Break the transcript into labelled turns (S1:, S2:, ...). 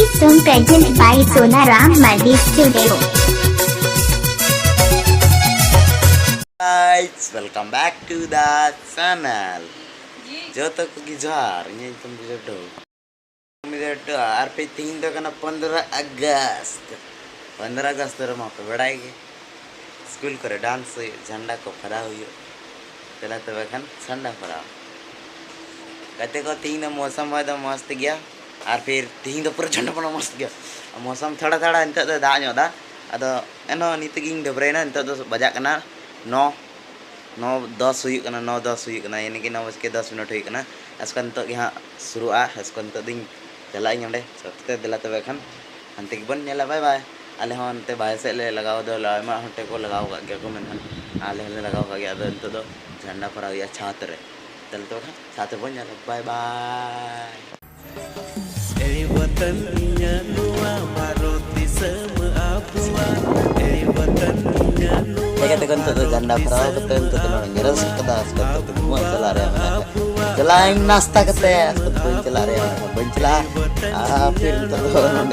S1: This song presented by Sonaram Multi Studio.
S2: Guys, welcome back to the channel. जो तक की jar ये तुम मुझे तो आरपी 3 तो करना 15 अगस्त तो वहाँ पे बढ़ाएंगे स्कूल करे डांस झंडा को फरा हुई पहला तो वैखन झंडा फरा कहते को 3 मौसम हुआ तो मस्त गया और फिर 3 तो पूरा झंडा पड़ा मस्त गया मौसम थोड़ा थोड़ा इंत तो दाग दा अदो एनो नित गिंग डबरेना इंत तो बजा करना 9:10 हुई करना 9:10 हुई करना यानी कि 9:10 हुई करना इसका इंत यहाँ शुरू इसका इंत दिन चला इंडे सबते दिला तो वैखन अंत की बन नेला बाय बाय आले हन अंते बाय से ले लगाओ दो लामा हटे को लगाओ का को मेनहन आले ले लगाओ का गया अंत दो झंडा फरा हुआ छात्र चल तो छात्र बन जाला bye bye Tekan tuh janda perahu keten tuh nong ngeres ketas ketu semua celar ya mana celain nasta kete ketu celar ya mana bencela apir tuh nong